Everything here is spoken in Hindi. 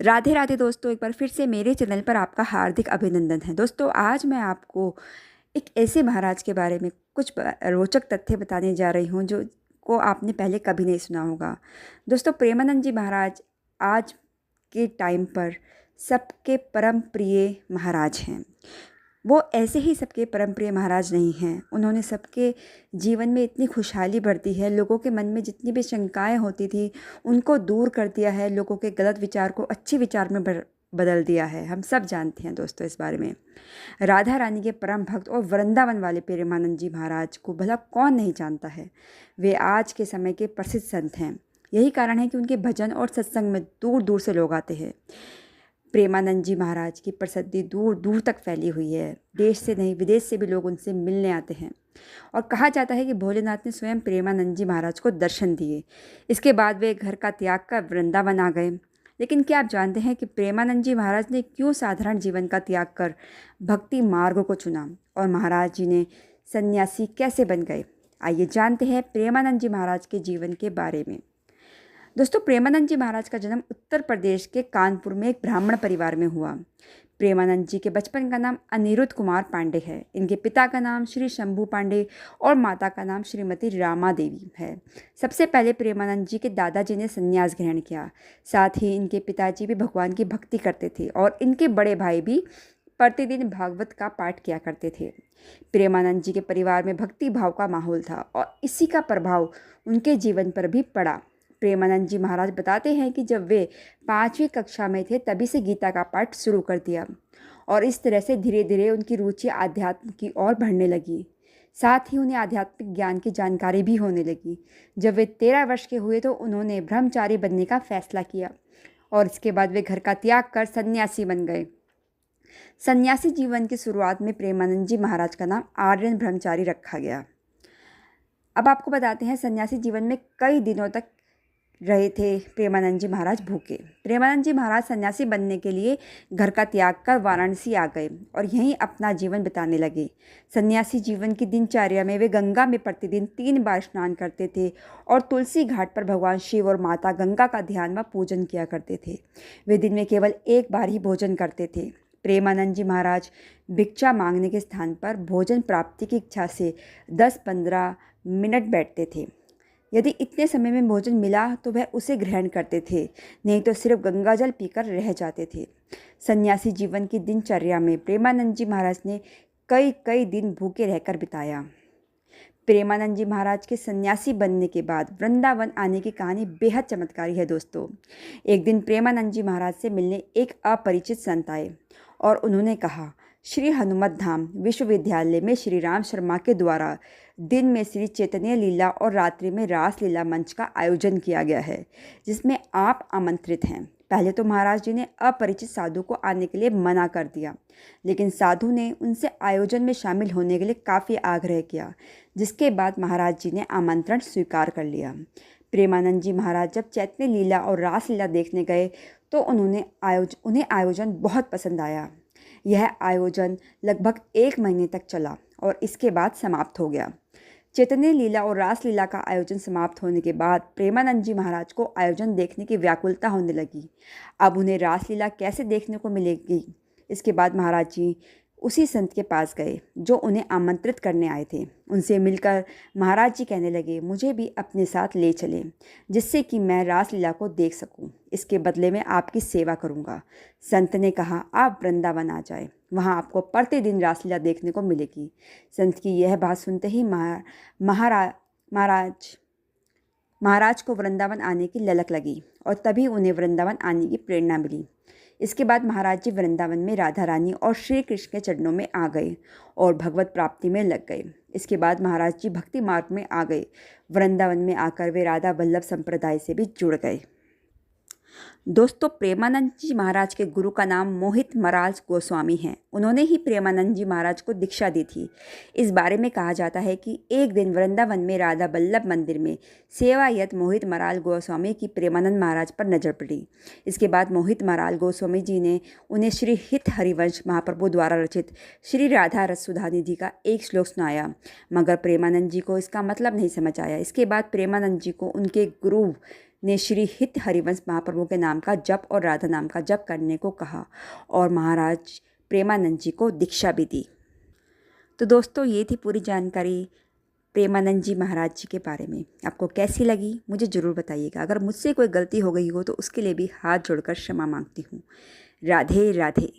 राधे राधे दोस्तों, एक बार फिर से मेरे चैनल पर आपका हार्दिक अभिनंदन है। दोस्तों, आज मैं आपको एक ऐसे महाराज के बारे में कुछ रोचक तथ्य बताने जा रही हूँ जो को आपने पहले कभी नहीं सुना होगा। दोस्तों, प्रेमानंद जी महाराज आज के टाइम पर सबके परम प्रिय महाराज हैं। वो ऐसे ही सबके परम प्रिय महाराज नहीं हैं, उन्होंने सबके जीवन में इतनी खुशहाली भर दी है। लोगों के मन में जितनी भी शंकाएं होती थी उनको दूर कर दिया है। लोगों के गलत विचार को अच्छे विचार में बदल दिया है। हम सब जानते हैं दोस्तों इस बारे में। राधा रानी के परम भक्त और वृंदावन वाले प्रेमानंद जी महाराज को भला कौन नहीं जानता है। वे आज के समय के प्रसिद्ध संत हैं। यही कारण है कि उनके भजन और सत्संग में दूर दूर से लोग आते हैं। प्रेमानंद जी महाराज की प्रसिद्धि दूर दूर तक फैली हुई है। देश से नहीं, विदेश से भी लोग उनसे मिलने आते हैं। और कहा जाता है कि भोलेनाथ ने स्वयं प्रेमानंद जी महाराज को दर्शन दिए। इसके बाद वे घर का त्याग कर वृंदावन आ गए। लेकिन क्या आप जानते हैं कि प्रेमानंद जी महाराज ने क्यों साधारण जीवन का त्याग कर भक्ति मार्ग को चुना, और महाराज जी ने सन्यासी कैसे बन गए? आइए जानते हैं प्रेमानंद जी महाराज के जीवन के बारे में। दोस्तों, प्रेमानंद जी महाराज का जन्म उत्तर प्रदेश के कानपुर में एक ब्राह्मण परिवार में हुआ। प्रेमानंद जी के बचपन का नाम अनिरुद्ध कुमार पांडे है। इनके पिता का नाम श्री शंभू पांडे और माता का नाम श्रीमती रामा देवी है। सबसे पहले प्रेमानंद जी के दादाजी ने संन्यास ग्रहण किया। साथ ही इनके पिताजी भी भगवान की भक्ति करते थे और इनके बड़े भाई भी प्रतिदिन भागवत का पाठ किया करते थे। प्रेमानंद जी के परिवार में भक्ति भाव का माहौल था और इसी का प्रभाव उनके जीवन पर भी पड़ा। प्रेमानंद जी महाराज बताते हैं कि जब वे 5वीं कक्षा में थे तभी से गीता का पाठ शुरू कर दिया, और इस तरह से धीरे धीरे उनकी रुचि आध्यात्म की ओर बढ़ने लगी। साथ ही उन्हें आध्यात्मिक ज्ञान की जानकारी भी होने लगी। जब वे 13 वर्ष के हुए तो उन्होंने ब्रह्मचारी बनने का फैसला किया, और इसके बाद वे घर का त्याग कर सन्यासी बन गए। सन्यासी जीवन की शुरुआत में प्रेमानंद जी महाराज का नाम आर्यन ब्रह्मचारी रखा गया। अब आपको बताते हैं, सन्यासी जीवन में कई दिनों तक रहे थे प्रेमानंद जी महाराज भूखे। प्रेमानंद जी महाराज सन्यासी बनने के लिए घर का त्याग कर वाराणसी आ गए और यहीं अपना जीवन बिताने लगे। सन्यासी जीवन की दिनचर्या में वे गंगा में प्रतिदिन 3 बार स्नान करते थे और तुलसी घाट पर भगवान शिव और माता गंगा का ध्यान व पूजन किया करते थे। वे दिन में केवल 1 बार ही भोजन करते थे। प्रेमानंद जी महाराज भिक्षा मांगने के स्थान पर भोजन प्राप्ति की इच्छा से 10-15 मिनट बैठते थे। यदि इतने समय में भोजन मिला तो वह उसे ग्रहण करते थे, नहीं तो सिर्फ गंगाजल पीकर रह जाते थे। सन्यासी जीवन की दिनचर्या में प्रेमानंद जी महाराज ने कई कई दिन भूखे रहकर बिताया। प्रेमानंद जी महाराज के सन्यासी बनने के बाद वृंदावन आने की कहानी बेहद चमत्कारी है दोस्तों। एक दिन प्रेमानंद जी महाराज से मिलने एक अपरिचित संत आए और उन्होंने कहा, श्री हनुमत धाम विश्वविद्यालय में श्री राम शर्मा के द्वारा दिन में श्री चैतन्य लीला और रात्रि में रास लीला मंच का आयोजन किया गया है, जिसमें आप आमंत्रित हैं। पहले तो महाराज जी ने अपरिचित साधु को आने के लिए मना कर दिया, लेकिन साधु ने उनसे आयोजन में शामिल होने के लिए काफ़ी आग्रह किया, जिसके बाद महाराज जी ने आमंत्रण स्वीकार कर लिया। प्रेमानंद जी महाराज जब चैतन्य लीला और रास लीला देखने गए तो उन्हें आयोजन बहुत पसंद आया। यह आयोजन लगभग 1 महीने तक चला और इसके बाद समाप्त हो गया। चैतन्य लीला और रास लीला का आयोजन समाप्त होने के बाद प्रेमानंद जी महाराज को आयोजन देखने की व्याकुलता होने लगी। अब उन्हें रास लीला कैसे देखने को मिलेगी? इसके बाद महाराज जी उसी संत के पास गए जो उन्हें आमंत्रित करने आए थे। उनसे मिलकर महाराज जी कहने लगे, मुझे भी अपने साथ ले चलें, जिससे कि मैं रासलीला को देख सकूं। इसके बदले में आपकी सेवा करूंगा। संत ने कहा, आप वृंदावन आ जाए, वहां आपको प्रतिदिन रासलीला देखने को मिलेगी। संत की यह बात सुनते ही महाराज को वृंदावन आने की ललक लगी और तभी उन्हें वृंदावन आने की प्रेरणा मिली। इसके बाद महाराज जी वृंदावन में राधा रानी और श्री कृष्ण के चरणों में आ गए और भगवत प्राप्ति में लग गए। इसके बाद महाराज जी भक्ति मार्ग में आ गए। वृंदावन में आकर वे राधा वल्लभ संप्रदाय से भी जुड़ गए। दोस्तों, प्रेमानंद जी महाराज के गुरु का नाम मोहित मराल गोस्वामी हैं। उन्होंने ही प्रेमानंद जी महाराज को दीक्षा दी थी। इस बारे में कहा जाता है कि एक दिन वृंदावन में राधा वल्लभ मंदिर में सेवायत मोहित मराल गोस्वामी की प्रेमानंद महाराज पर नजर पड़ी। इसके बाद मोहित मराल गोस्वामी जी ने उन्हें श्री हित हरिवंश महाप्रभु द्वारा रचित श्री राधा रस सुधा निधि का एक श्लोक सुनाया, मगर प्रेमानंद जी को इसका मतलब नहीं समझ आया। इसके बाद प्रेमानंद जी को उनके गुरु ने श्री हित हरिवंश महाप्रभु के नाम का जप और राधा नाम का जप करने को कहा और महाराज प्रेमानंद जी को दीक्षा भी दी। तो दोस्तों, ये थी पूरी जानकारी प्रेमानंद जी महाराज जी के बारे में। आपको कैसी लगी मुझे ज़रूर बताइएगा। अगर मुझसे कोई गलती हो गई हो तो उसके लिए भी हाथ जोड़कर क्षमा मांगती हूँ। राधे राधे।